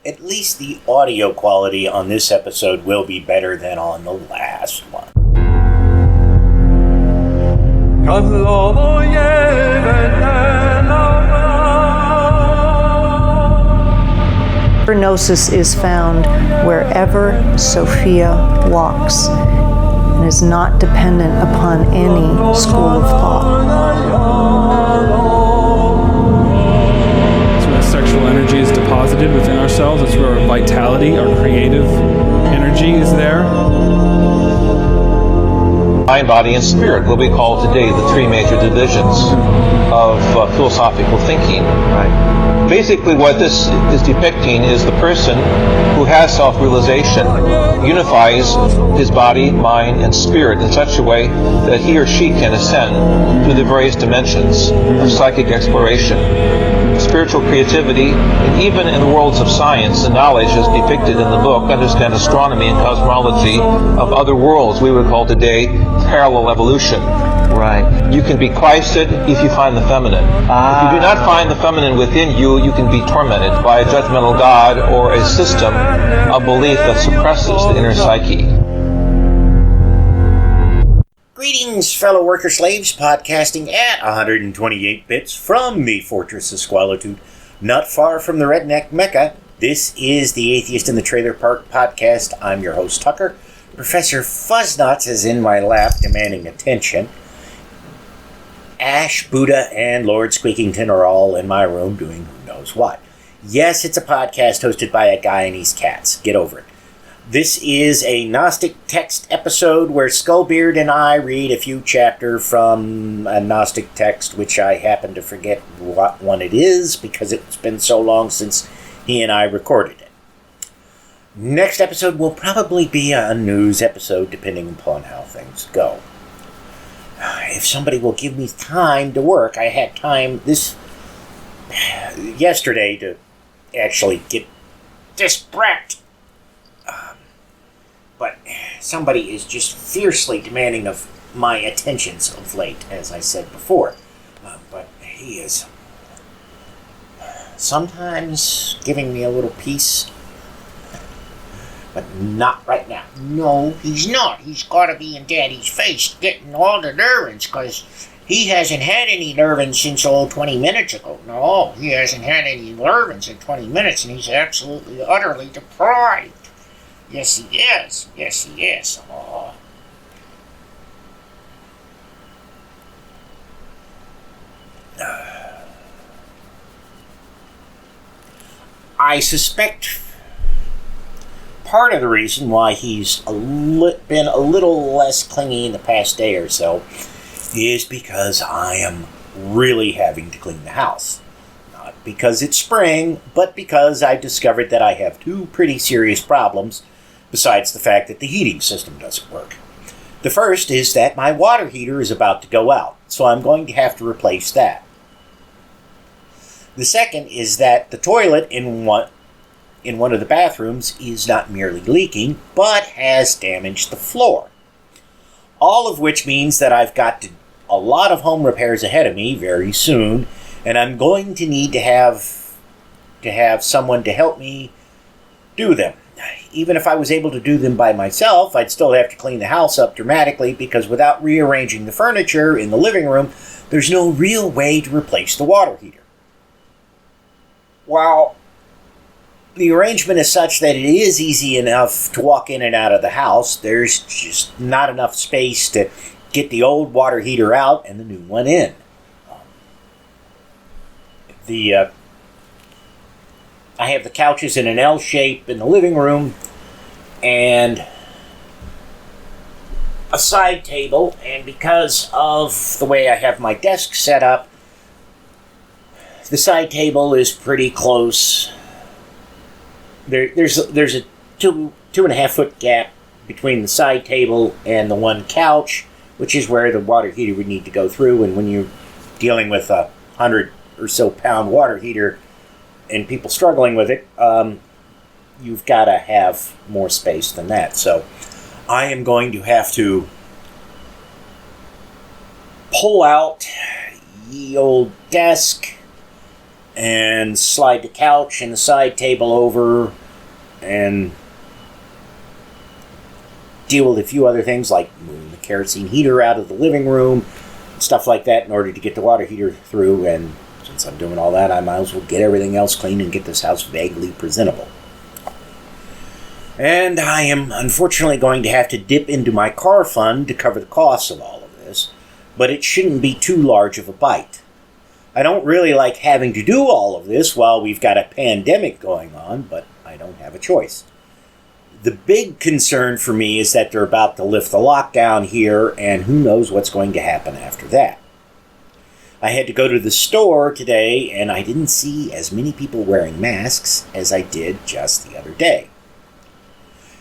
at least the audio quality on this episode will be better than on the last one. Gnosis is found wherever Sophia walks and is not dependent upon any school of thought. It's where sexual energy is deposited within ourselves. It's where our vitality, our creative energy is there. Mind, body, and spirit, what we call today the three major divisions of philosophical thinking. Right. Basically, what this is depicting is the person who has self-realization unifies his body, mind, and spirit in such a way that he or she can ascend through the various dimensions of psychic exploration, spiritual creativity, and even in the worlds of science and knowledge as depicted in the book, understand astronomy and cosmology of other worlds we would call today parallel evolution. Right. You can be Christed if you find the feminine. If you do not find the feminine within you, you can be tormented by a judgmental God or a system of belief that suppresses the inner psyche. Greetings, fellow worker slaves, podcasting at 128 bits from the Fortress of Squalitude, not far from the redneck Mecca. This is the Atheist in the Trailer Park podcast. I'm your host, Tucker. Professor Fuzznuts is in my lap, demanding attention. Ash, Buddha, and Lord Squeakington are all in my room doing who knows what. Yes, it's a podcast hosted by a guy and his cats. Get over it. This is a Gnostic text episode where Skullbeard and I read a few chapters from a Gnostic text, which I happen to forget what one it is because it's been so long since he and I recorded it. Next episode will probably be a news episode, depending upon how things go. If somebody will give me time to work, I had time yesterday to actually get this prepped. But somebody is just fiercely demanding of my attentions of late, as I said before. But he is sometimes giving me a little peace, but not right now. No, he's not. He's got to be in Daddy's face getting all the nervins, because he hasn't had any nervins since 20 minutes ago. No, he hasn't had any nervins in 20 minutes, and he's absolutely, utterly deprived. Yes, he is. Yes, he is. Oh. I suspect part of the reason why he's been a little less clingy in the past day or so is because I am really having to clean the house. Not because it's spring, but because I discovered that I have two pretty serious problems besides the fact that the heating system doesn't work. The first is that my water heater is about to go out, so I'm going to have to replace that. The second is that the toilet in one of the bathrooms is not merely leaking, but has damaged the floor. All of which means that I've got a lot of home repairs ahead of me very soon, and I'm going to need to have someone to help me do them. Even if I was able to do them by myself, I'd still have to clean the house up dramatically, because without rearranging the furniture in the living room, there's no real way to replace the water heater. While the arrangement is such that it is easy enough to walk in and out of the house, there's just not enough space to get the old water heater out and the new one in. I have the couches in an L shape in the living room and a side table, and because of the way I have my desk set up, the side table is pretty close. There's a 2.5 foot gap between the side table and the one couch, which is where the water heater would need to go through. And when you're dealing with a 100 or so pound water heater and people struggling with it, you've got to have more space than that. So I am going to have to pull out ye old desk, and slide the couch and the side table over and deal with a few other things like moving the kerosene heater out of the living room, stuff like that in order to get the water heater through. And since I'm doing all that, I might as well get everything else clean and get this house vaguely presentable. And I am unfortunately going to have to dip into my car fund to cover the costs of all of this, but it shouldn't be too large of a bite. I don't really like having to do all of this while we've got a pandemic going on, but I don't have a choice. The big concern for me is that they're about to lift the lockdown here, and who knows what's going to happen after that. I had to go to the store today, and I didn't see as many people wearing masks as I did just the other day.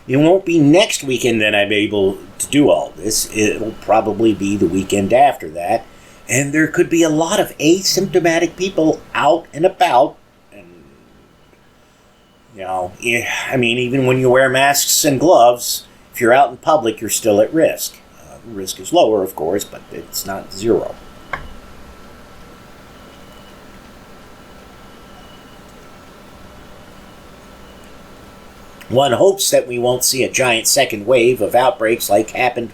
It won't be next weekend that I'm able to do all this. It'll probably be the weekend after that, and there could be a lot of asymptomatic people out and about. Even when you wear masks and gloves, if you're out in public, you're still at risk. The risk is lower, of course, but it's not zero. One hopes that we won't see a giant second wave of outbreaks like happened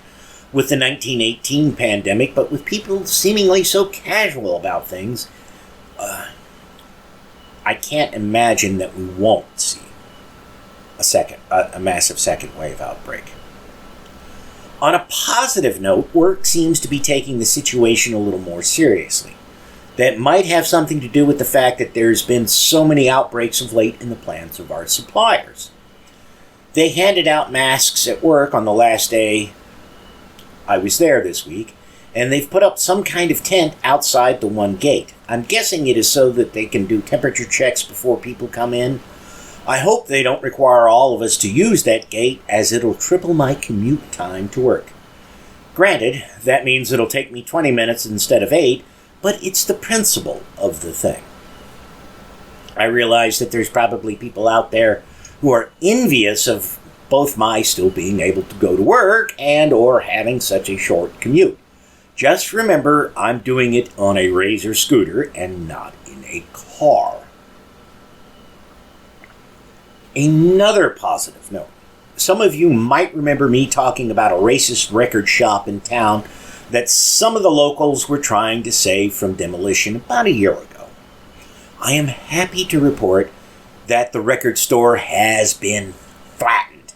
with the 1918 pandemic, but with people seemingly so casual about things, I can't imagine that we won't see a massive second wave outbreak. On a positive note, work seems to be taking the situation a little more seriously. That might have something to do with the fact that there's been so many outbreaks of late in the plants of our suppliers. They handed out masks at work on the last day I was there this week, and they've put up some kind of tent outside the one gate. I'm guessing it is so that they can do temperature checks before people come in. I hope they don't require all of us to use that gate, as it'll triple my commute time to work. Granted, that means it'll take me 20 minutes instead of 8, but it's the principle of the thing. I realize that there's probably people out there who are envious of both my still being able to go to work and or having such a short commute. Just remember, I'm doing it on a Razor scooter and not in a car. Another positive note. Some of you might remember me talking about a racist record shop in town that some of the locals were trying to save from demolition about a year ago. I am happy to report that the record store has been flattened.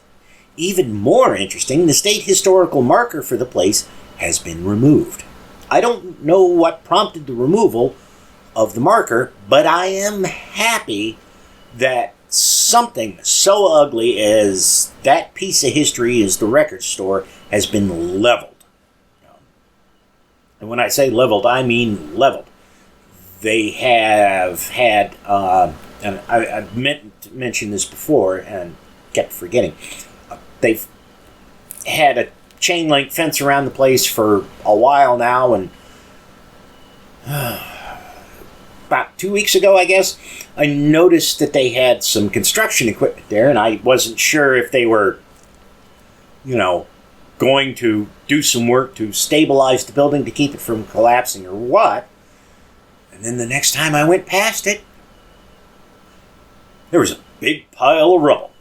Even more interesting, the state historical marker for the place has been removed. I don't know what prompted the removal of the marker, but I am happy that something so ugly as that piece of history as the record store has been leveled. And when I say leveled, I mean leveled. They have had, and I meant to mention this before and kept forgetting, they've had a chain link fence around the place for a while now, and about 2 weeks ago, I guess, I noticed that they had some construction equipment there, and I wasn't sure if they were, going to do some work to stabilize the building to keep it from collapsing or what. And then the next time I went past it, there was a big pile of rubble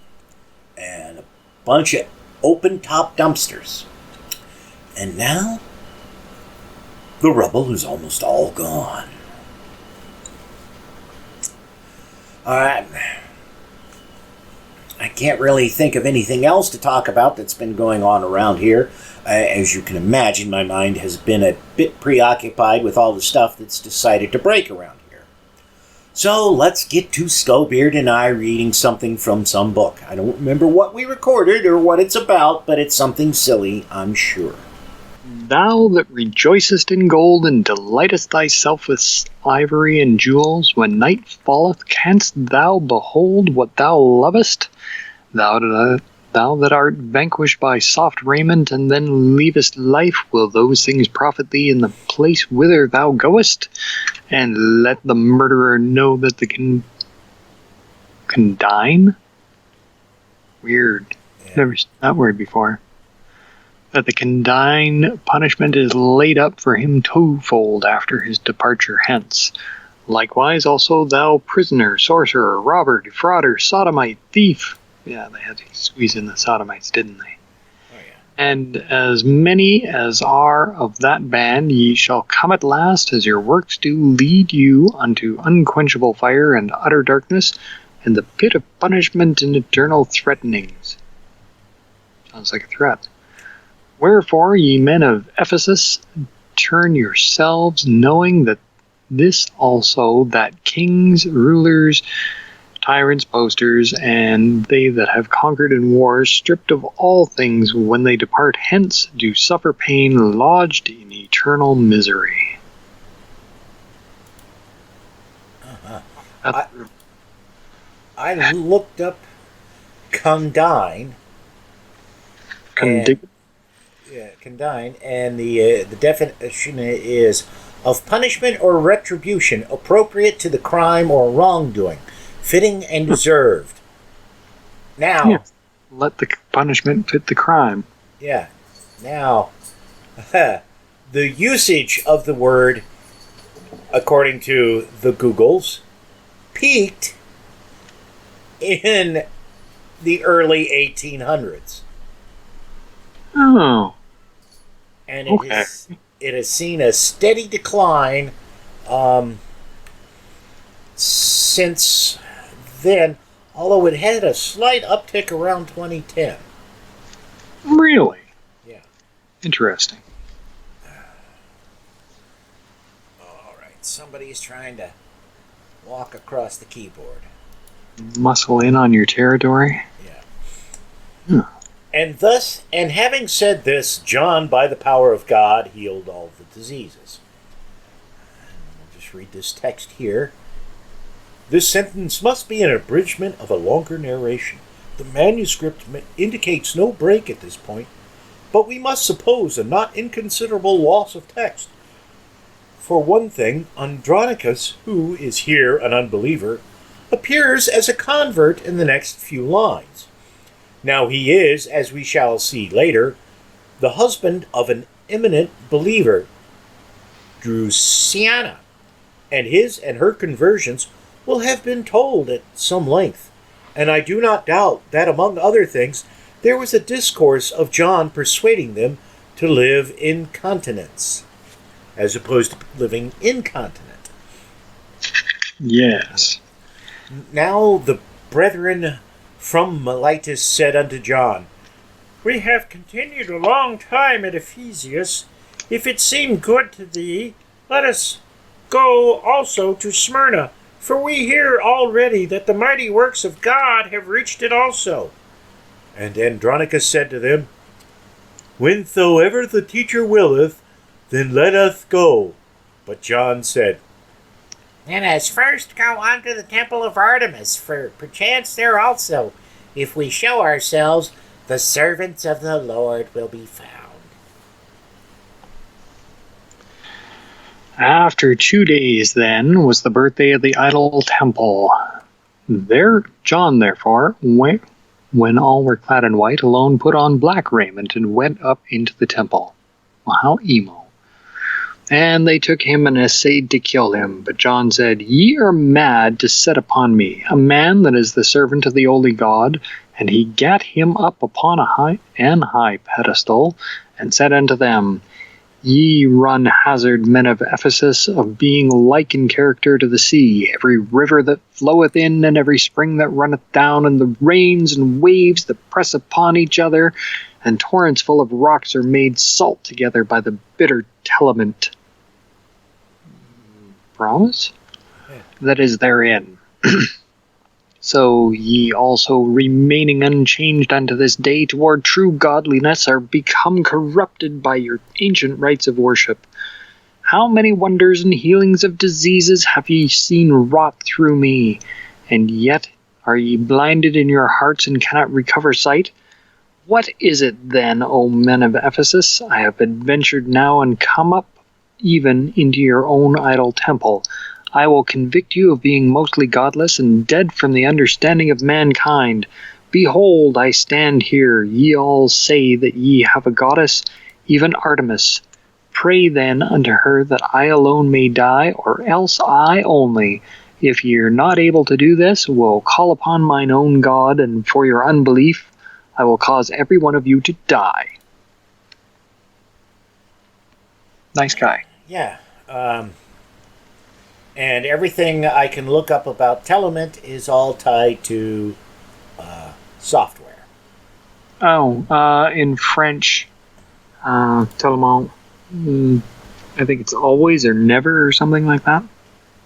and a bunch of open-top dumpsters. And now, the rubble is almost all gone. I can't really think of anything else to talk about that's been going on around here. As you can imagine, my mind has been a bit preoccupied with all the stuff that's decided to break around here. So let's get to Skullbeard and I reading something from some book. I don't remember what we recorded or what it's about, but it's something silly, I'm sure. Thou that rejoicest in gold and delightest thyself with ivory and jewels, when night falleth, canst thou behold what thou lovest? Thou that art vanquished by soft raiment, and then leavest life, will those things profit thee in the place whither thou goest? And let the murderer know that the condign? Weird. Yeah. Never seen that word before. That the condign punishment is laid up for him twofold after his departure hence. Likewise also thou prisoner, sorcerer, robber, defrauder, sodomite, thief. Yeah, they had to squeeze in the sodomites, didn't they? Oh, yeah. And as many as are of that band, ye shall come at last, as your works do lead you unto unquenchable fire and utter darkness, and the pit of punishment and eternal threatenings. Sounds like a threat. Wherefore, ye men of Ephesus, turn yourselves, knowing that this also, that kings, rulers, tyrants, boasters, and they that have conquered in wars, stripped of all things, when they depart hence, do suffer pain, lodged in eternal misery. I looked up condign. Condign, and the definition is of punishment or retribution appropriate to the crime or wrongdoing, fitting and deserved. Now, Yeah. Let the punishment fit the crime. yeah, now, the usage of the word, according to the Googles, peaked in the early 1800s. Oh, And okay. it has seen a steady decline since then, although it had a slight uptick around 2010. Really? Yeah. Interesting. All right. Somebody's trying to walk across the keyboard. Muscle in on your territory? Yeah. And having said this, John, by the power of God, healed all the diseases. And I'll just read this text here. This sentence must be an abridgment of a longer narration. The manuscript indicates no break at this point, but we must suppose a not inconsiderable loss of text. For one thing, Andronicus, who is here an unbeliever, appears as a convert in the next few lines. Now he is, as we shall see later, the husband of an eminent believer, Drusiana, and his and her conversions will have been told at some length, and I do not doubt that, among other things, there was a discourse of John persuading them to live in continence, as opposed to living incontinent. Yes. Now the brethren from Miletus said unto John, We have continued a long time at Ephesus. If it seem good to thee, let us go also to Smyrna, for we hear already that the mighty works of God have reached it also. And Andronicus said to them, Whensoever the teacher willeth, then let us go. But John said, Let us first go unto the temple of Artemis, for perchance there also, if we show ourselves, the servants of the Lord will be found. After 2 days, then, was the birthday of the idol temple. There, John, therefore, when all were clad in white, alone put on black raiment and went up into the temple. Well, how emo. And they took him and essayed to kill him. But John said, Ye are mad to set upon me a man that is the servant of the only God. And he gat him up upon a high pedestal, and said unto them, Ye run hazard, men of Ephesus, of being like in character to the sea, every river that floweth in, and every spring that runneth down, and the rains and waves that press upon each other, and torrents full of rocks are made salt together by the bitter telement. Promise? Yeah. That is therein. So ye also, remaining unchanged unto this day toward true godliness, are become corrupted by your ancient rites of worship. How many wonders and healings of diseases have ye seen wrought through me? And yet are ye blinded in your hearts and cannot recover sight? What is it then, O men of Ephesus? I have adventured now and come up even into your own idol temple. I will convict you of being mostly godless and dead from the understanding of mankind. Behold, I stand here. Ye all say that ye have a goddess, even Artemis. Pray then unto her that I alone may die, or else I only. If ye are not able to do this, will call upon mine own God, and for your unbelief I will cause every one of you to die. Nice guy. Yeah. And everything I can look up about Telement is all tied to software. Oh, in French, Telement, I think it's always or never or something like that.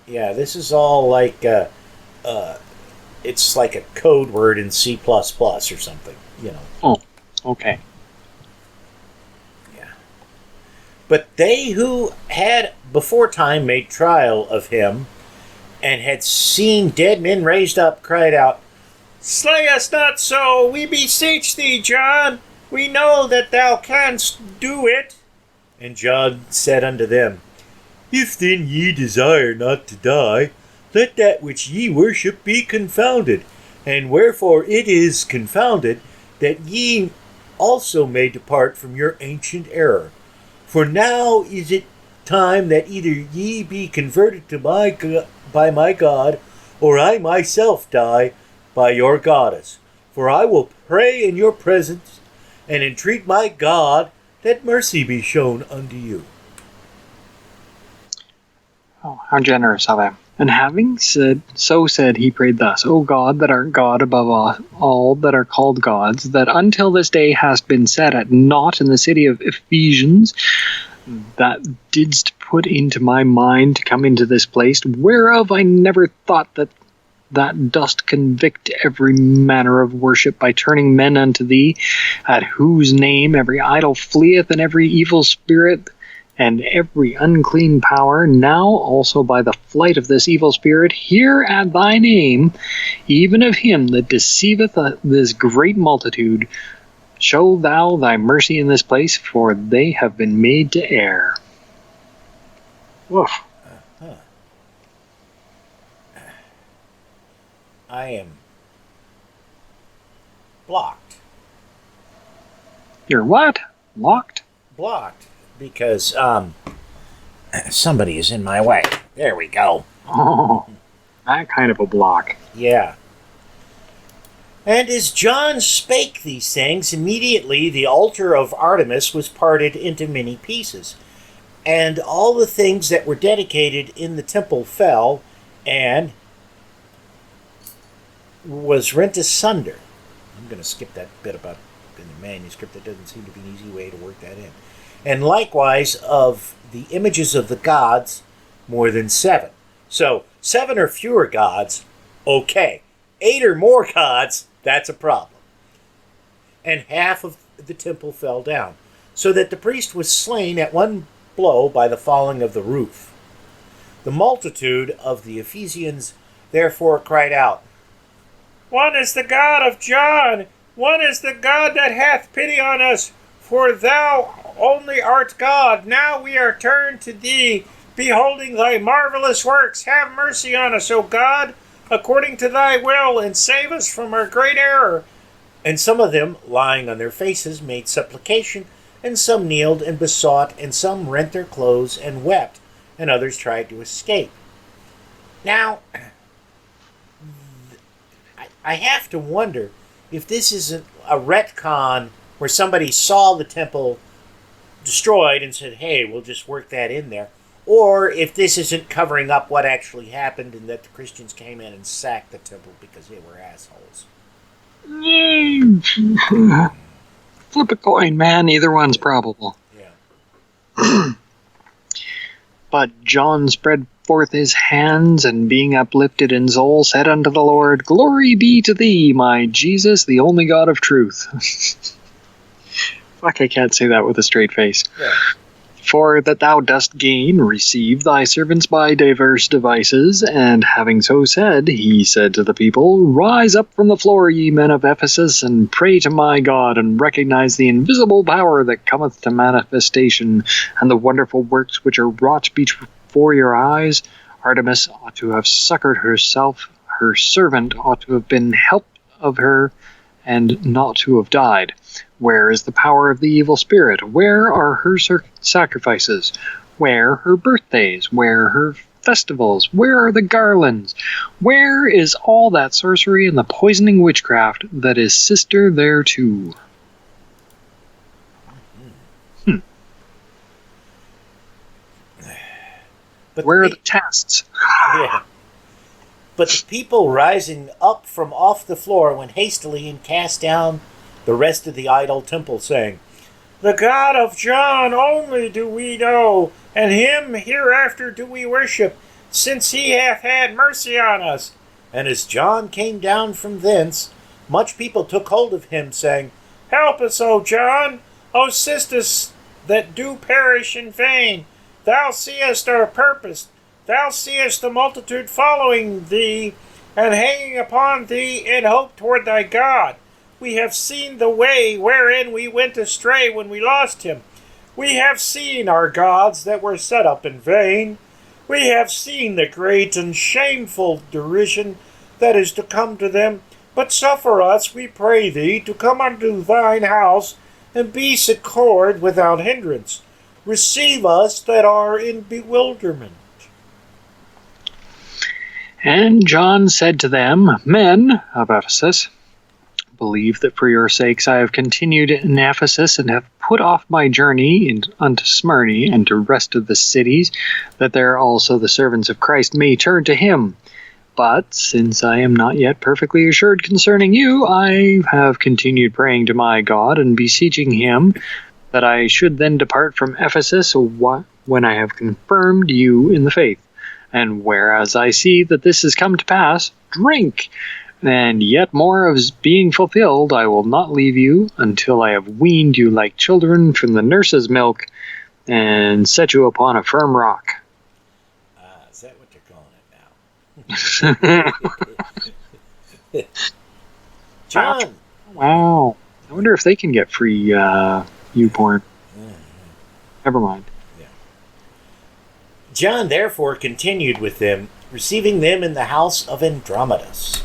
Yeah, this is all like, it's like a code word in C++ or something, you know. Oh, okay. Yeah. But they who had before time made trial of him, and had seen dead men raised up, cried out, Slay us not so, we beseech thee, John. We know that thou canst do it. And John said unto them, If then ye desire not to die, let that which ye worship be confounded. And wherefore it is confounded, that ye also may depart from your ancient error. For now is it time that either ye be converted to by my God, or I myself die by your goddess. For I will pray in your presence, and entreat my God that mercy be shown unto you. Oh, how generous of him. And having said, he prayed thus, O God, that art God above all that are called gods, that until this day hast been set at naught in the city of Ephesians, that didst put into my mind to come into this place, whereof I never thought that dost convict every manner of worship by turning men unto thee, at whose name every idol fleeth, and every evil spirit, and every unclean power. Now also by the flight of this evil spirit, hear at thy name, even of him that deceiveth this great multitude, show thou thy mercy in this place, for they have been made to err. Woof. I am blocked. You're what? Locked? Blocked. Because, somebody is in my way. There we go. Oh, that kind of a block. Yeah. And as John spake these things, immediately the altar of Artemis was parted into many pieces, and all the things that were dedicated in the temple fell, and was rent asunder. I'm going to skip that bit about in the manuscript. That doesn't seem to be an easy way to work that in. And likewise of the images of the gods, more than 7. So 7 or fewer gods, okay. 8 or more gods, that's a problem. And half of the temple fell down, so that the priest was slain at one blow by the falling of the roof. The multitude of the Ephesians therefore cried out, One is the God of John, one is the God that hath pity on us, for thou only art God. Now we are turned to thee, beholding thy marvelous works. Have mercy on us, O God, according to thy will, and save us from our great error. And some of them, lying on their faces, made supplication, and some kneeled and besought, and some rent their clothes and wept, and others tried to escape. Now, I have to wonder if this isn't a retcon where somebody saw the temple destroyed and said, hey, we'll just work that in there. Or if this isn't covering up what actually happened and that the Christians came in and sacked the temple because they were assholes. Flip a coin, man. Either one's probable. Yeah. But John spread forth his hands, and being uplifted in soul, said unto the Lord, Glory be to thee, my Jesus, the only God of truth. Fuck, I can't say that with a straight face. Yeah. For that thou dost gain, receive thy servants by diverse devices. And having so said, he said to the people, Rise up from the floor, ye men of Ephesus, and pray to my God, and recognize the invisible power that cometh to manifestation, and the wonderful works which are wrought before your eyes. Artemis ought to have succored herself, her servant ought to have been helped of her, and not to have died? Where is the power of the evil spirit? Where are her sacrifices? Where her birthdays? Where her festivals? Where are the garlands? Where is all that sorcery and the poisoning witchcraft that is sister thereto? But where are the tests? Yeah. But the people rising up from off the floor went hastily and cast down the rest of the idol temple, saying, "The God of John only do we know, and him hereafter do we worship, since he hath had mercy on us." And as John came down from thence, much people took hold of him, saying, "Help us, O John! O assist us that do perish in vain! Thou seest our purpose. Thou seest the multitude following thee, and hanging upon thee in hope toward thy God. We have seen the way wherein we went astray when we lost him. We have seen our gods that were set up in vain. We have seen the great and shameful derision that is to come to them. But suffer us, we pray thee, to come unto thine house, and be succored without hindrance. Receive us that are in bewilderment." And John said to them, "Men of Ephesus, believe that for your sakes I have continued in Ephesus, and have put off my journey unto Smyrna and to rest of the cities, that there also the servants of Christ may turn to him. But since I am not yet perfectly assured concerning you, I have continued praying to my God and beseeching him that I should then depart from Ephesus when I have confirmed you in the faith. And whereas I see that this has come to pass, drink, and yet more of being fulfilled, I will not leave you until I have weaned you like children from the nurse's milk, and set you upon a firm rock." Is that what they're calling it now? John! Wow. I wonder if they can get free U-porn. Never mind. John therefore continued with them, receiving them in the house of Andromaeus.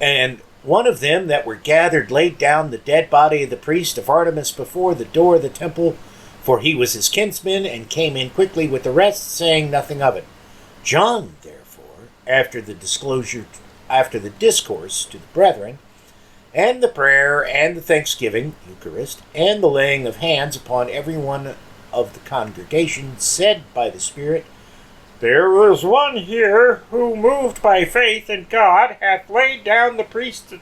And one of them that were gathered laid down the dead body of the priest of Artemis before the door of the temple, for he was his kinsman, and came in quickly with the rest, saying nothing of it. John therefore, after the discourse to the brethren, and the prayer, and the thanksgiving, Eucharist, and the laying of hands upon every one of the congregation, said by the Spirit, "There was one here who, moved by faith in God, hath laid down the priest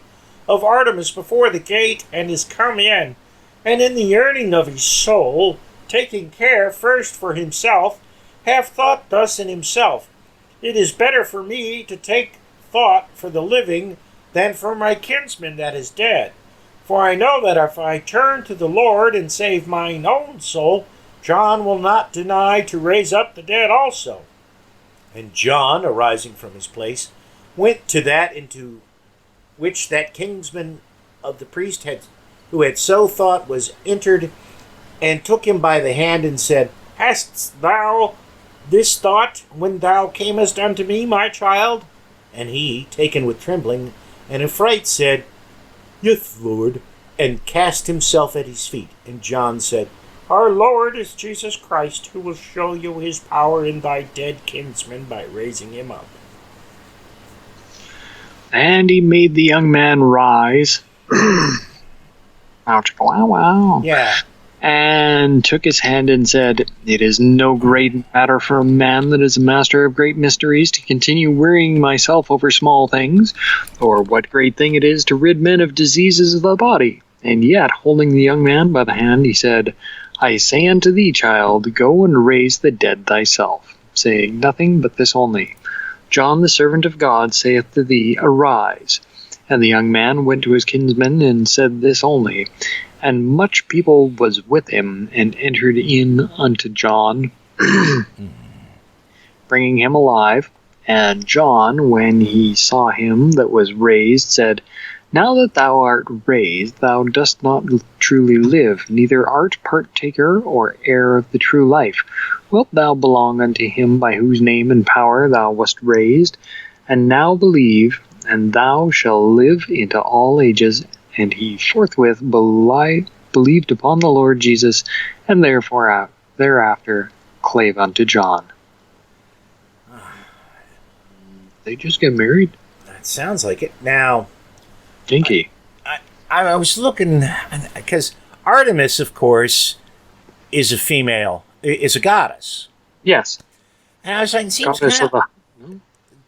of Artemis before the gate, and is come in, and in the yearning of his soul, taking care first for himself, hath thought thus in himself, It is better for me to take thought for the living than for my kinsman that is dead. For I know that if I turn to the Lord and save mine own soul, John will not deny to raise up the dead also." And John, arising from his place, went to that into which that kinsman of the priest who had so thought was entered, and took him by the hand, and said, "Hast thou this thought when thou camest unto me, my child?" And he, taken with trembling and affright, said, "Yea, Lord," and cast himself at his feet. And John said, "Our Lord is Jesus Christ, who will show you his power in thy dead kinsman by raising him up." And he made the young man rise. Ouch, wow, wow. Yeah. And took his hand and said, "It is no great matter for a man that is a master of great mysteries to continue wearying myself over small things, or what great thing it is to rid men of diseases of the body." And yet, holding the young man by the hand, he said, "I say unto thee, child, go and raise the dead thyself," saying nothing but this only, "John the servant of God saith to thee, Arise." And the young man went to his kinsman and said this only. And much people was with him, and entered in unto John, bringing him alive. And John, when he saw him that was raised, said, "Now that thou art raised, thou dost not truly live, neither art partaker or heir of the true life. Wilt thou belong unto him by whose name and power thou wast raised? And now believe, and thou shalt live into all ages. And he forthwith believed upon the Lord Jesus, and therefore thereafter clave unto John. They just get married? That sounds like it. Now, Kinky. I was looking, because Artemis, of course, is a female, is a goddess. Yes. And I was like, Goddess of the...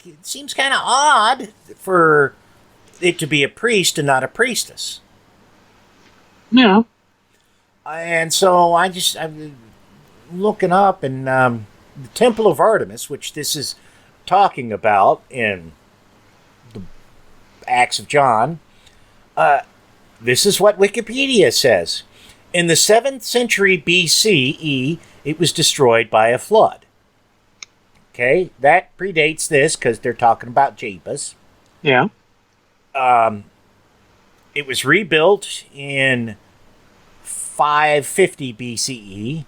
it seems kind of odd for it to be a priest and not a priestess. Yeah. And so I'm looking up, and the Temple of Artemis, which this is talking about in the Acts of John, this is what Wikipedia says. In the 7th century BCE, it was destroyed by a flood. Okay, that predates this because they're talking about Jebus. Yeah. It was rebuilt in 550 BCE.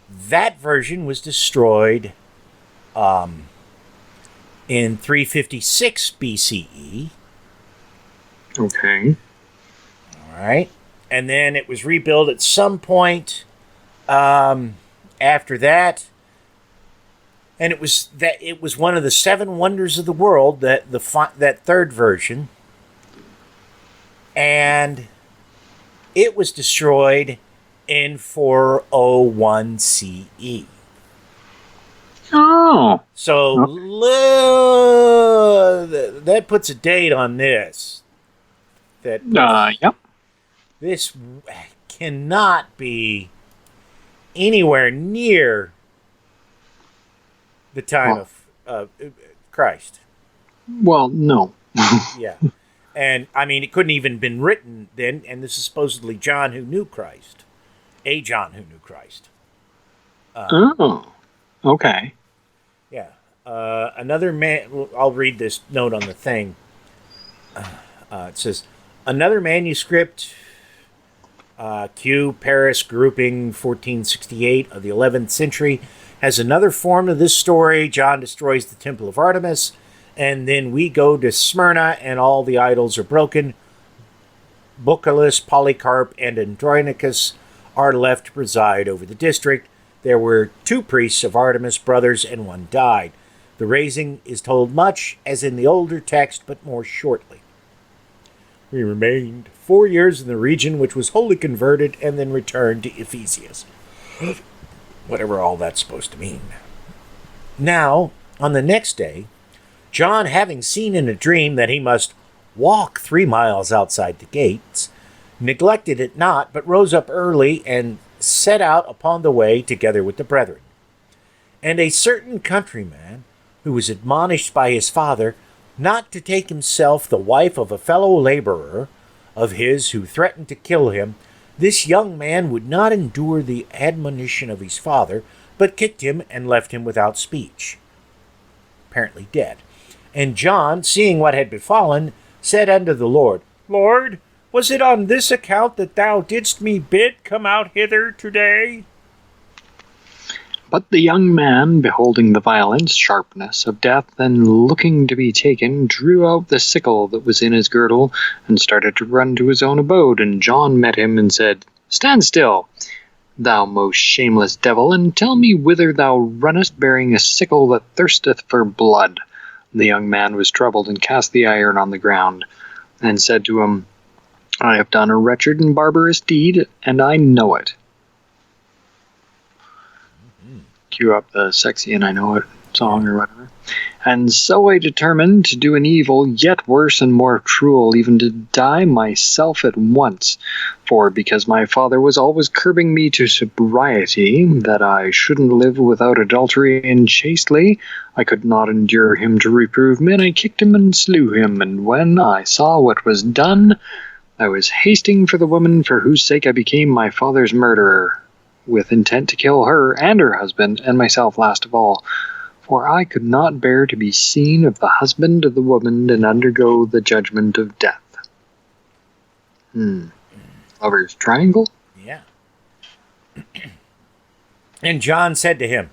That version was destroyed in 356 BCE. Okay. All right. And then it was rebuilt at some point after that. And it was one of the 7 wonders of the world, that third version. And it was destroyed in 401 CE. Oh. So that puts a date on this. Yep. This cannot be anywhere near the time of Christ. Well, no. Yeah. And, I mean, it couldn't even been written then, and this is supposedly John who knew Christ. A John who knew Christ. Oh. Okay. Yeah. Another man... I'll read this note on the thing. It says, another manuscript, Q. Paris grouping 1468 of the 11th century, has another form of this story. John destroys the Temple of Artemis, and then we go to Smyrna, and all the idols are broken. Bucalus, Polycarp, and Andronicus are left to preside over the district. There were 2 priests of Artemis, brothers, and 1 died. The raising is told much as in the older text, but more shortly. We remained 4 years in the region which was wholly converted, and then returned to Ephesus. Whatever all that's supposed to mean. Now, on the next day, John, having seen in a dream that he must walk 3 miles outside the gates, neglected it not, but rose up early and set out upon the way together with the brethren. And a certain countryman, who was admonished by his father not to take himself the wife of a fellow laborer of his who threatened to kill him, this young man would not endure the admonition of his father, but kicked him and left him without speech, apparently dead. And John, seeing what had befallen, said unto the Lord, Lord, was it on this account that thou didst me bid come out hither today? But the young man, beholding the violence, sharpness of death, and looking to be taken, drew out the sickle that was in his girdle, and started to run to his own abode. And John met him, and said, Stand still, thou most shameless devil, and tell me whither thou runnest, bearing a sickle that thirsteth for blood. The young man was troubled, and cast the iron on the ground, and said to him, I have done a wretched and barbarous deed, and I know it. Cue up the sexy and I know it song or whatever. And so I determined to do an evil yet worse and more cruel, even to die myself at once. For because my father was always curbing me to sobriety, that I shouldn't live without adultery and chastely, I could not endure him to reprove me, and I kicked him and slew him. And when I saw what was done, I was hasting for the woman for whose sake I became my father's murderer, with intent to kill her and her husband, and myself last of all. For I could not bear to be seen of the husband of the woman, and undergo the judgment of death. Lover's triangle? Yeah. And John said to him,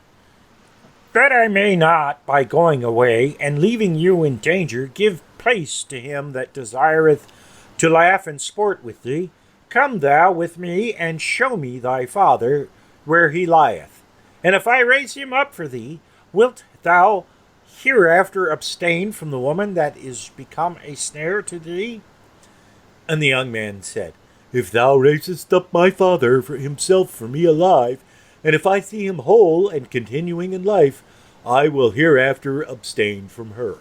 that I may not, by going away and leaving you in danger, give place to him that desireth to laugh and sport with thee, come thou with me and show me thy father where he lieth. And if I raise him up for thee, wilt thou hereafter abstain from the woman that is become a snare to thee? And the young man said, If thou raisest up my father for himself for me alive, and if I see him whole and continuing in life, I will hereafter abstain from her.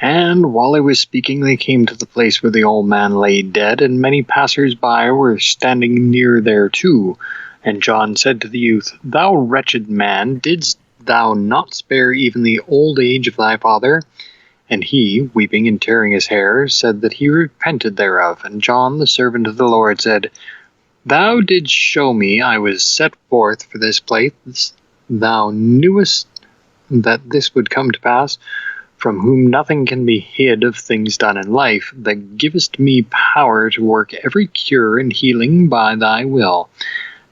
And while he was speaking, they came to the place where the old man lay dead, and many passers-by were standing near there too. And John said to the youth, Thou wretched man, didst thou not spare even the old age of thy father? And he, weeping and tearing his hair, said that he repented thereof. And John, the servant of the Lord, said, Thou didst show me I was set forth for this place. Thou knewest that this would come to pass, from whom nothing can be hid of things done in life, that givest me power to work every cure and healing by thy will.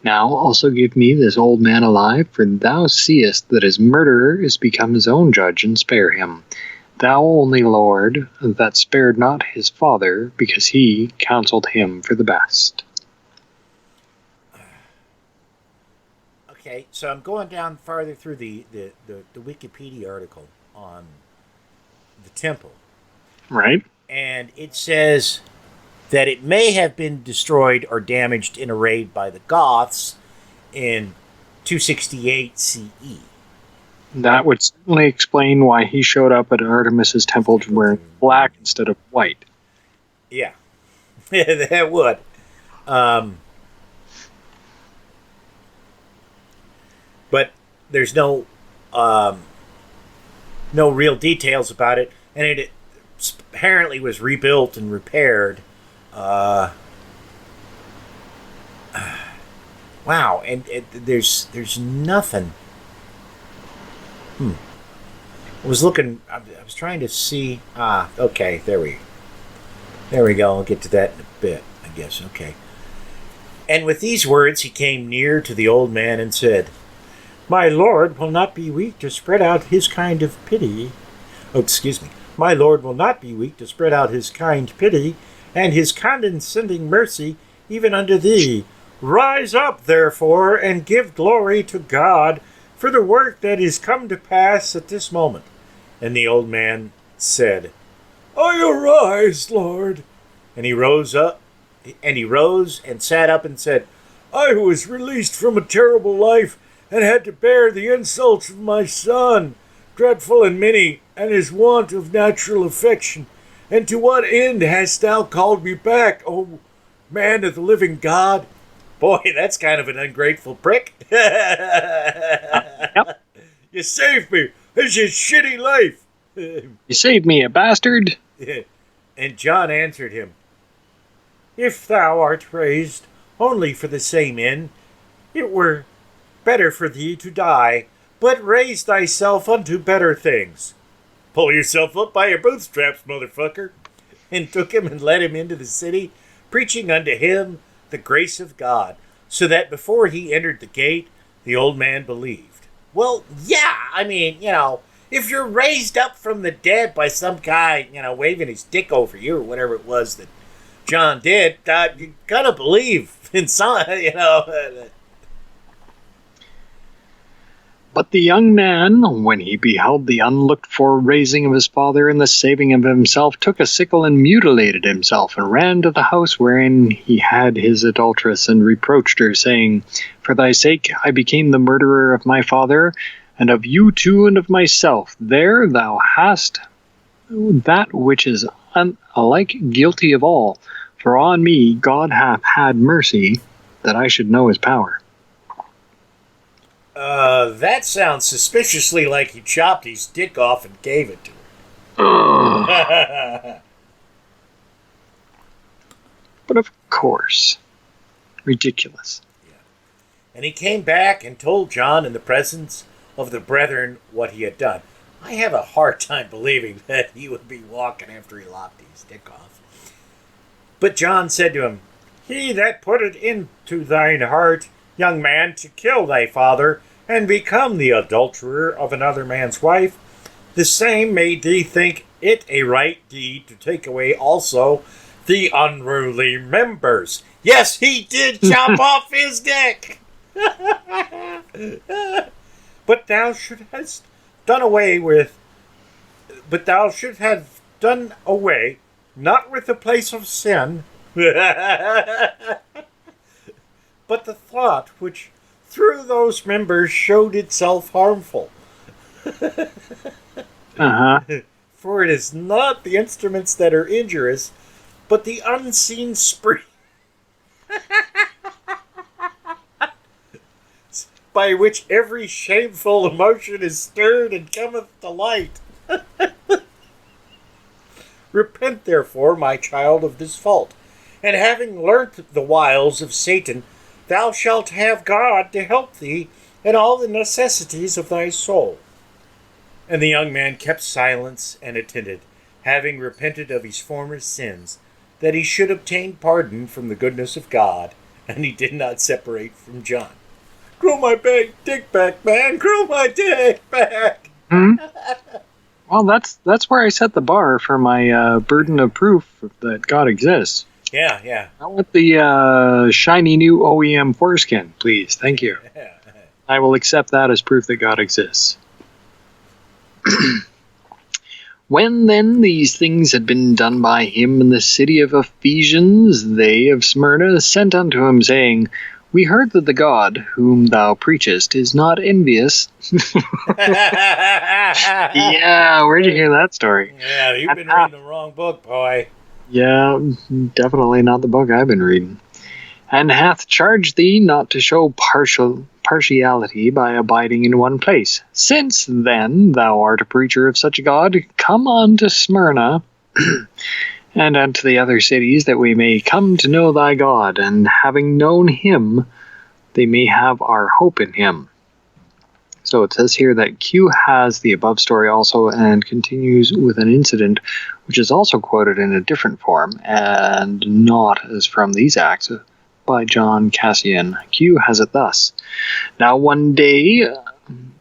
Now also give me this old man alive, for thou seest that his murderer is become his own judge, and spare him. Thou only, Lord, that spared not his father, because he counselled him for the best. Okay, so I'm going down farther through the Wikipedia article on the temple. Right? And it says that it may have been destroyed or damaged in a raid by the Goths in 268 CE. That would certainly explain why he showed up at Artemis's temple wearing black instead of white. Yeah, that would. But there's no real details about it, and it apparently was rebuilt and repaired. Wow, and there's nothing. I was looking. I was trying to see. Okay, there we go. I'll get to that in a bit, I guess. Okay. And with these words, he came near to the old man and said, My Lord will not be weak to spread out his kind of pity. My Lord will not be weak to spread out his kind pity and his condescending mercy even unto thee. Rise up, therefore, and give glory to God for the work that is come to pass at this moment. And the old man said, I arise, Lord. And he rose and sat up and said, I who was released from a terrible life and had to bear the insults of my son, dreadful and many, and his want of natural affection. And to what end hast thou called me back, O man of the living God? Boy, that's kind of an ungrateful prick. Yep. You saved me. This is shitty life. You saved me, a bastard. And John answered him, If thou art raised only for the same end, it were better for thee to die, but raise thyself unto better things. Pull yourself up by your bootstraps, motherfucker. And took him and led him into the city, preaching unto him the grace of God, so that before he entered the gate, the old man believed. Well, yeah, I mean, if you're raised up from the dead by some guy, waving his dick over you or whatever it was that John did, you gotta believe in some, But the young man, when he beheld the unlooked-for raising of his father and the saving of himself, took a sickle and mutilated himself, and ran to the house wherein he had his adulteress, and reproached her, saying, For thy sake I became the murderer of my father, and of you too, and of myself. There thou hast that which is alike guilty of all. For on me God hath had mercy, that I should know his power. That sounds suspiciously like he chopped his dick off and gave it to her. But of course. Ridiculous. Yeah. And he came back and told John in the presence of the brethren what he had done. I have a hard time believing that he would be walking after he lopped his dick off. But John said to him, He that put it into thine heart, young man, to kill thy father, and become the adulterer of another man's wife, the same made thee think it a right deed to take away also the unruly members. Yes, he did chop off his dick. But thou should have done away, not with the place of sin, but the thought which through those members showed itself harmful. For it is not the instruments that are injurious, but the unseen spring by which every shameful emotion is stirred and cometh to light. Repent, therefore, my child, of this fault, and having learnt the wiles of Satan, thou shalt have God to help thee in all the necessities of thy soul. And the young man kept silence and attended, having repented of his former sins, that he should obtain pardon from the goodness of God, and he did not separate from John. Grow my dick back, man! Grow my dick back! Well, that's where I set the bar for my burden of proof that God exists. Yeah. I want the shiny new OEM foreskin, please. Thank you. I will accept that as proof that God exists. When then these things had been done by him in the city of Ephesians, they of Smyrna sent unto him, saying, We heard that the God whom thou preachest is not envious. Yeah, where'd you hear that story? Yeah, you've been reading the wrong book, boy. Yeah, definitely not the book I've been reading. And hath charged thee not to show partiality by abiding in one place. Since then thou art a preacher of such a God, come unto Smyrna, and unto the other cities, that we may come to know thy God, and having known him, they may have our hope in him. So it says here that Q has the above story also, and continues with an incident which is also quoted in a different form, and not as from these acts, by John Cassian. Q has it thus. Now one day,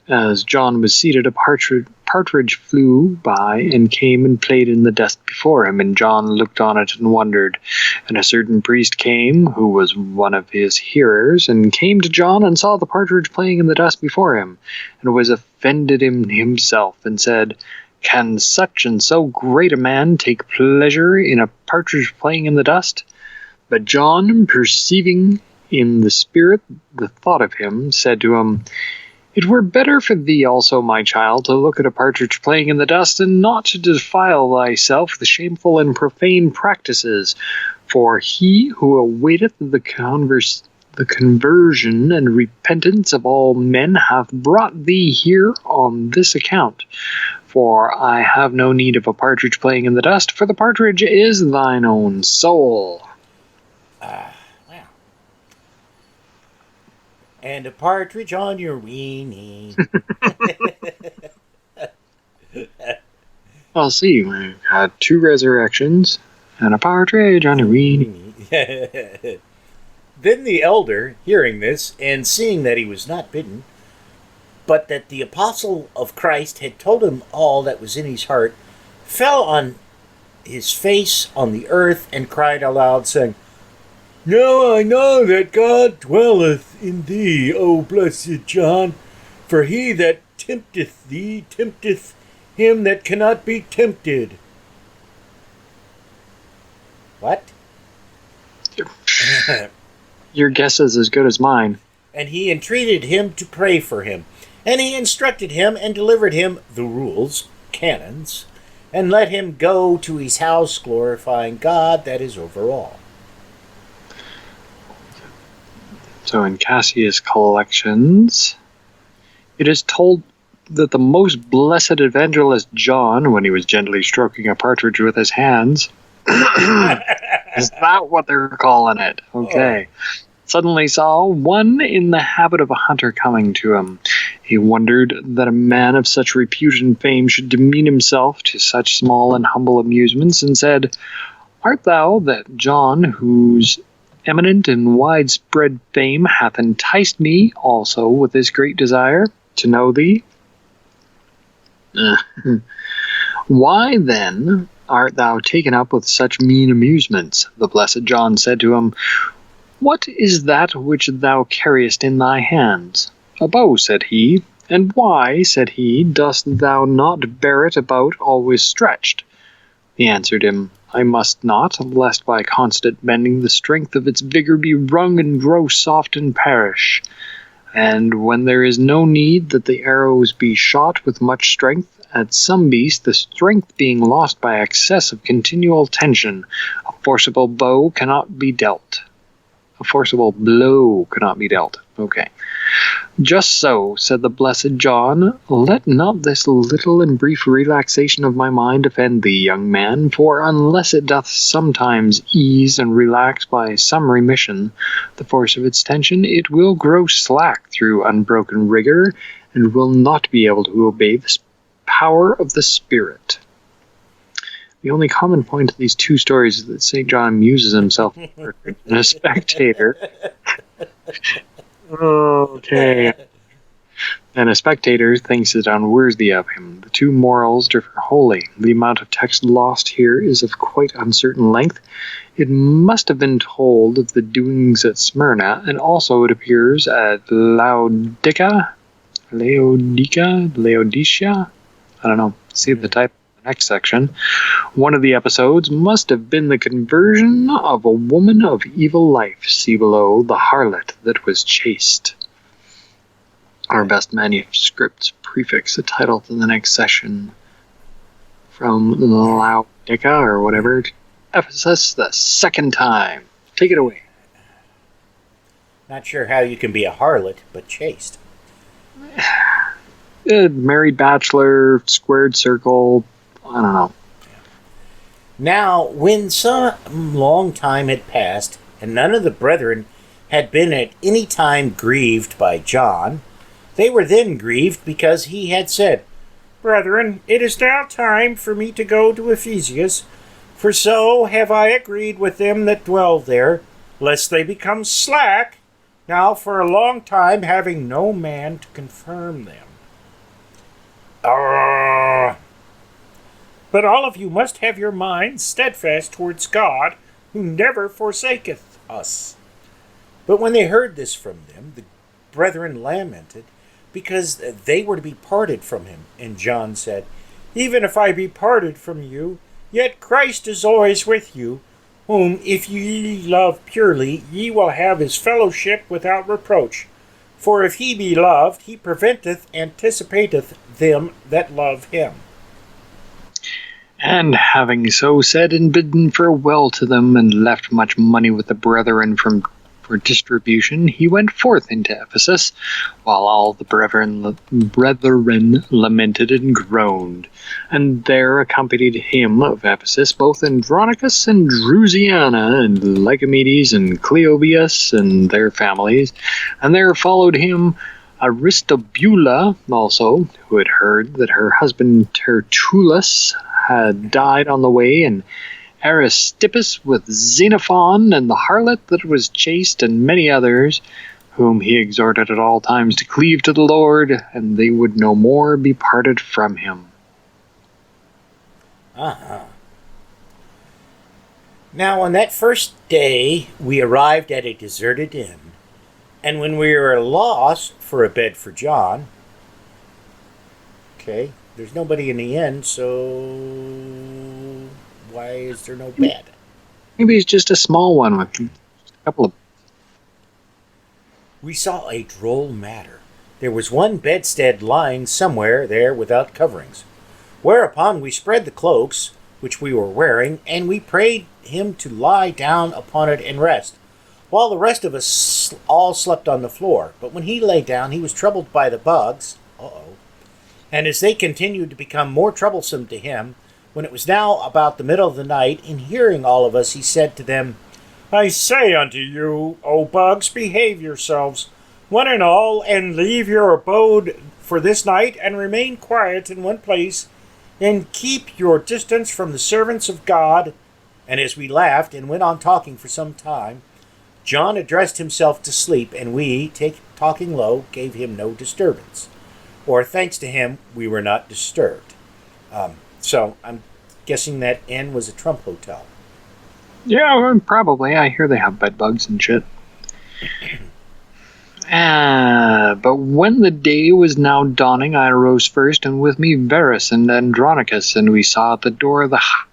as John was seated, a partridge flew by and came and played in the dust before him, and John looked on it and wondered. And a certain priest came, who was one of his hearers, and came to John and saw the partridge playing in the dust before him, and was offended in himself, and said, Can such and so great a man take pleasure in a partridge playing in the dust? But John, perceiving in the spirit the thought of him, said to him, It were better for thee also, my child, to look at a partridge playing in the dust, and not to defile thyself with shameful and profane practices. For he who awaiteth the conversion and repentance of all men hath brought thee here on this account. For I have no need of a partridge playing in the dust, for the partridge is thine own soul. Wow. And a partridge on your weenie. I'll see. We've had 2 resurrections and a partridge on your weenie. Then the elder, hearing this, and seeing that he was not bidden, but that the apostle of Christ had told him all that was in his heart, fell on his face on the earth, and cried aloud, saying, Now I know that God dwelleth in thee, O blessed John, for he that tempteth thee tempteth him that cannot be tempted. What? Your guess is as good as mine. And he entreated him to pray for him. And he instructed him and delivered him the rules, canons, and let him go to his house glorifying God that is over all. So in Cassius' collections, it is told that the most blessed evangelist John, when he was gently stroking a partridge with his hands, is that what they're calling it? Okay. Suddenly saw one in the habit of a hunter coming to him. He wondered that a man of such repute and fame should demean himself to such small and humble amusements, and said, Art thou that John whose eminent and widespread fame hath enticed me also with this great desire to know thee. Why then art thou taken up with such mean amusements? The blessed John said to him, What is that which thou carriest in thy hands? A bow, said he. And why, said he, dost thou not bear it about always stretched? He answered him, I must not, lest by constant bending the strength of its vigour be wrung and grow soft and perish. And when there is no need that the arrows be shot with much strength, at some beast, the strength being lost by excess of continual tension, a forcible bow cannot be dealt. A forcible blow cannot be dealt. Okay. Just so, said the blessed John, let not this little and brief relaxation of my mind offend thee, young man, for unless it doth sometimes ease and relax by some remission the force of its tension, it will grow slack through unbroken rigour, and will not be able to obey the power of the Spirit. The only common point of these two stories is that St. John amuses himself in a spectator. Okay. And a spectator thinks it unworthy of him. The two morals differ wholly. The amount of text lost here is of quite uncertain length. It must have been told of the doings at Smyrna, and also it appears at Laodicea. I don't know. See the type in the next section. One of the episodes must have been the conversion of a woman of evil life. See below, the harlot that was chaste. Our best manuscripts prefix a title to the next session. From Laodicea or whatever to Ephesus the second time. Take it away. Not sure how you can be a harlot, but chaste. Married bachelor, squared circle, I don't know. Now, when some long time had passed, and none of the brethren had been at any time grieved by John, they were then grieved because he had said, Brethren, it is now time for me to go to Ephesus, for so have I agreed with them that dwell there, lest they become slack, now for a long time having no man to confirm them. But all of you must have your minds steadfast towards God, who never forsaketh us. But when they heard this from them, the brethren lamented, because they were to be parted from him. And John said, Even if I be parted from you, yet Christ is always with you, whom if ye love purely, ye will have his fellowship without reproach. For if he be loved, he preventeth, anticipateth them that love him. And having so said and bidden farewell to them, and left much money with the brethren for distribution, he went forth into Ephesus, while all the brethren lamented and groaned. And there accompanied him of Ephesus both Andronicus and Drusiana, and Lycomedes and Cleobius, and their families. And there followed him Aristobula also, who had heard that her husband Tertullus had died on the way, and Aristippus with Xenophon, and the harlot that was chaste, and many others, whom he exhorted at all times to cleave to the Lord, and they would no more be parted from him. Now on that first day we arrived at a deserted inn, and when we were lost for a bed for John, okay, there's nobody in the inn, so why is there no bed? Maybe it's just a small one with a couple of... We saw a droll matter. There was one bedstead lying somewhere there without coverings. Whereupon we spread the cloaks which we were wearing, and we prayed him to lie down upon it and rest, while the rest of us all slept on the floor. But when he lay down, he was troubled by the bugs. And as they continued to become more troublesome to him, when it was now about the middle of the night, in hearing all of us, he said to them, I say unto you, O bugs, behave yourselves, one and all, and leave your abode for this night, and remain quiet in one place, and keep your distance from the servants of God. And as we laughed and went on talking for some time, John addressed himself to sleep, and we, talking low, gave him no disturbance. Or, thanks to him, we were not disturbed. So, I'm guessing that inn was a Trump hotel. Yeah, well, probably. I hear they have bed bugs and shit. But when the day was now dawning, I arose first, and with me Verus and Andronicus, and we saw at the door of the house,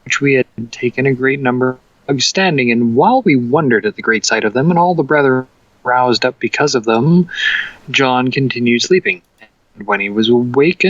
which we had taken a great number of standing, and while we wondered at the great sight of them, and all the brethren roused up because of them, John continued sleeping. And when he was awaked,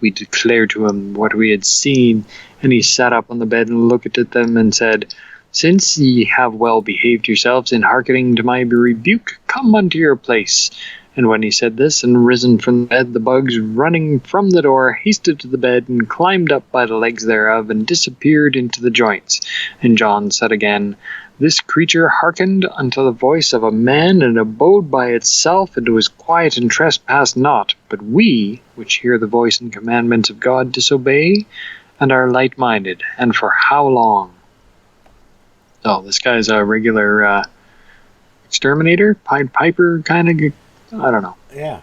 we declared to him what we had seen, and he sat up on the bed and looked at them and said, Since ye have well behaved yourselves in hearkening to my rebuke, come unto your place. And when he said this, and risen from the bed, the bugs, running from the door, hasted to the bed, and climbed up by the legs thereof, and disappeared into the joints. And John said again, This creature hearkened unto the voice of a man, and abode by itself, and was quiet and trespassed not. But we, which hear the voice and commandments of God, disobey, and are light-minded. And for how long? Oh, this guy's a regular exterminator, Pied Piper kind of, I don't know. Yeah.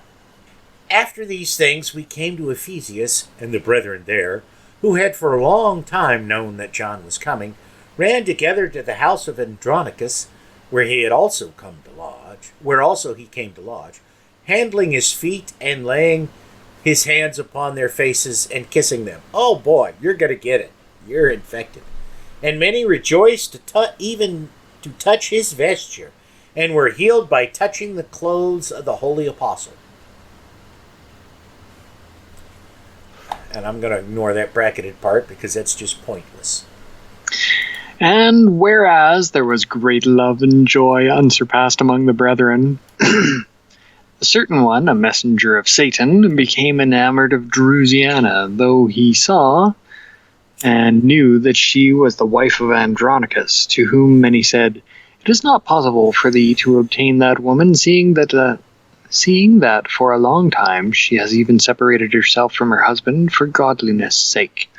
After these things we came to Ephesius, and the brethren there, who had for a long time known that John was coming, ran together to the house of Andronicus, where he also came to lodge, handling his feet and laying his hands upon their faces and kissing them. Oh boy, you're going to get it. You're infected. And many rejoiced even to touch his vesture, and were healed by touching the clothes of the holy apostle. And I'm going to ignore that bracketed part because that's just pointless. And whereas there was great love and joy unsurpassed among the brethren, a certain one, a messenger of Satan, became enamored of Drusiana, though he saw and knew that she was the wife of Andronicus, to whom many said, It is not possible for thee to obtain that woman, seeing that for a long time she has even separated herself from her husband for godliness' sake.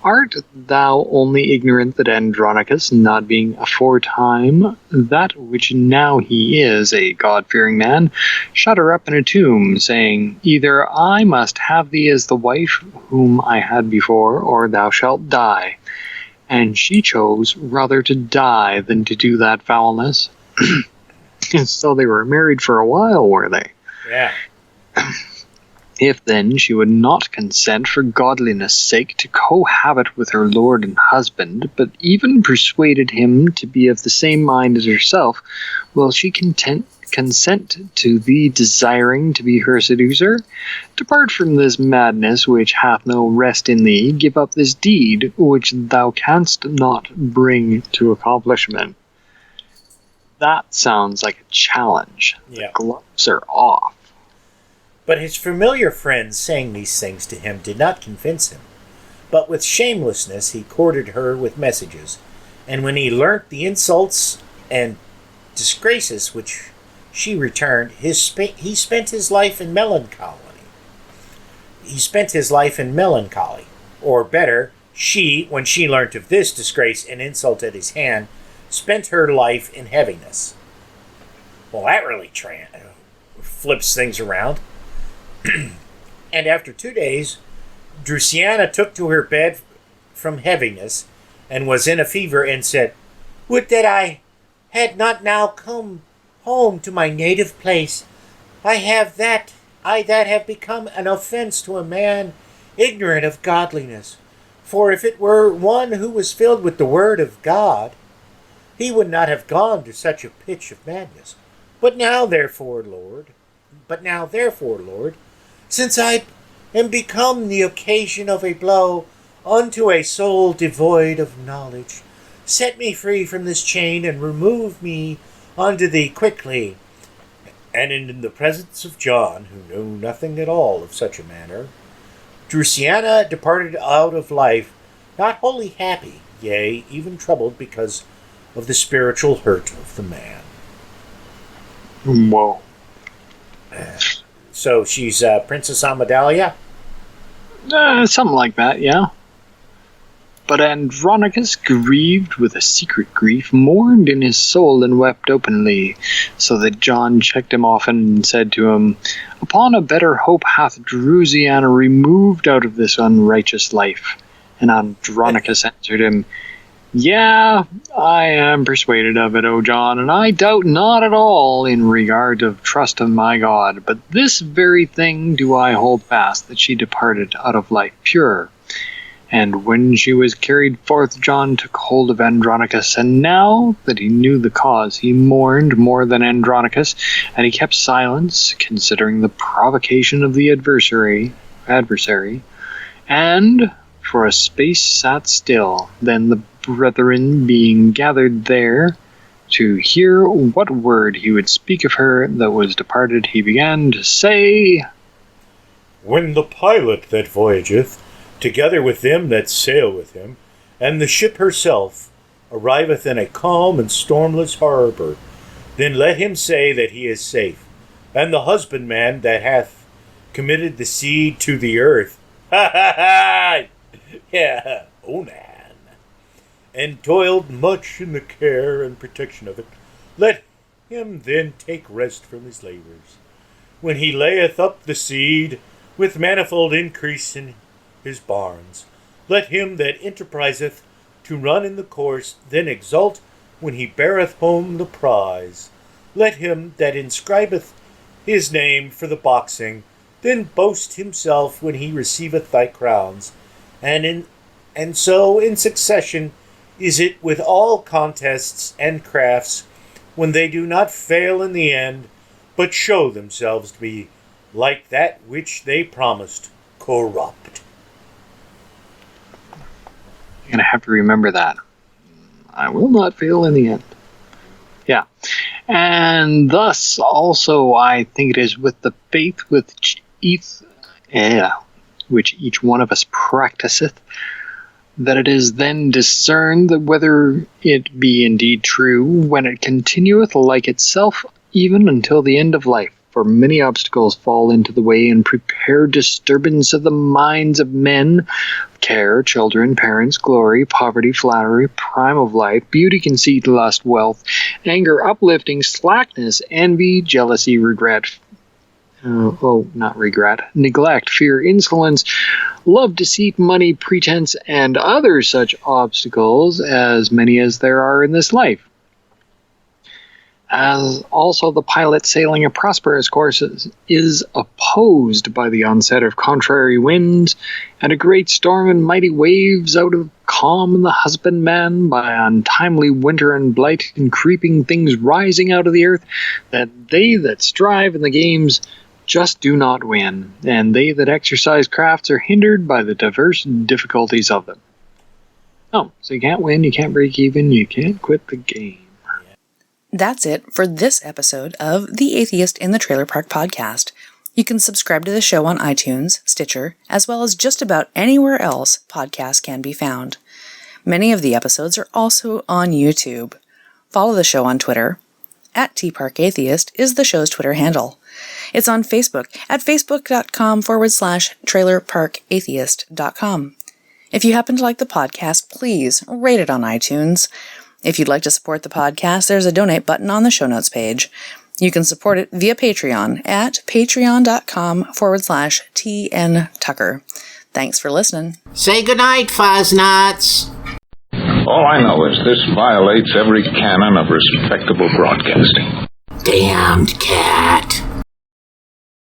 Art thou only ignorant that Andronicus, not being aforetime that which now he is, a God-fearing man, shut her up in a tomb, saying, Either I must have thee as the wife whom I had before, or thou shalt die. And she chose rather to die than to do that foulness. So they were married for a while, were they? Yeah. If then she would not consent for godliness' sake to cohabit with her lord and husband, but even persuaded him to be of the same mind as herself, will she consent to thee desiring to be her seducer? Depart from this madness which hath no rest in thee, give up this deed which thou canst not bring to accomplishment. That sounds like a challenge. Yeah. The gloves are off. But his familiar friends saying these things to him did not convince him. But with shamelessness he courted her with messages. And when he learnt the insults and disgraces which she returned, he spent his life in melancholy. Or better, she, when she learnt of this disgrace and insult at his hand, spent her life in heaviness. Well, that really flips things around. And after 2 days, Drusiana took to her bed from heaviness, and was in a fever, and said, Would that I had not now come home to my native place. I that have become an offense to a man ignorant of godliness. For if it were one who was filled with the word of God, he would not have gone to such a pitch of madness. But now therefore, Lord, since I am become the occasion of a blow unto a soul devoid of knowledge, set me free from this chain, and remove me unto thee quickly. And in the presence of John, who knew nothing at all of such a matter, Drusiana departed out of life, not wholly happy, yea, even troubled because of the spiritual hurt of the man. Whoa. So she's Princess Amadalia? Something like that, yeah. But Andronicus, grieved with a secret grief, mourned in his soul and wept openly, so that John checked him often and said to him, Upon a better hope hath Drusiana removed out of this unrighteous life. And Andronicus answered him, Yeah, I am persuaded of it, O John, and I doubt not at all in regard of trust of my God, but this very thing do I hold fast, that she departed out of life pure. And when she was carried forth, John took hold of Andronicus, and now that he knew the cause, he mourned more than Andronicus, and he kept silence, considering the provocation of the adversary, and for a space sat still. Then the brethren being gathered there to hear what word he would speak of her that was departed, he began to say, When the pilot that voyageth, together with them that sail with him, and the ship herself, arriveth in a calm and stormless harbour, then let him say that he is safe. And the husbandman that hath committed the seed to the earth, yeah, Onan, and toiled much in the care and protection of it, let him then take rest from his labours. When he layeth up the seed with manifold increase in his barns, let him that enterpriseth to run in the course then exult when he beareth home the prize. Let him that inscribeth his name for the boxing then boast himself when he receiveth thy crowns. And so in succession is it with all contests and crafts, when they do not fail in the end, but show themselves to be, like that which they promised, corrupt. You're going to have to remember that. I will not fail in the end. Yeah. And thus also I think it is with the faith which each one of us practiseth, that it is then discerned whether it be indeed true, when it continueth like itself even until the end of life. For many obstacles fall into the way and prepare disturbance of the minds of men, care, children, parents, glory, poverty, flattery, prime of life, beauty, conceit, lust, wealth, anger, uplifting, slackness, envy, jealousy, neglect, fear, insolence, love, deceit, money, pretense, and other such obstacles, as many as there are in this life. As also the pilot sailing a prosperous course is opposed by the onset of contrary winds, and a great storm and mighty waves out of calm, and the husbandman by untimely winter and blight and creeping things rising out of the earth, that they that strive in the games just do not win, and they that exercise crafts are hindered by the diverse difficulties of them. Oh, so you can't win, you can't break even, you can't quit the game. That's it for this episode of The Atheist in the Trailer Park Podcast. You can subscribe to the show on iTunes, Stitcher, as well as just about anywhere else podcasts can be found. Many of the episodes are also on YouTube. Follow the show on Twitter. @TParkAtheist is the show's Twitter handle. It's on Facebook at facebook.com/trailerparkatheist.com. If you happen to like the podcast, please rate it on iTunes. If you'd like to support the podcast, there's a donate button on the show notes page. You can support it via Patreon at patreon.com/TNTucker. Thanks for listening. Say goodnight, Fuzz-Nuts. All I know is this violates every canon of respectable broadcasting. Damned cat.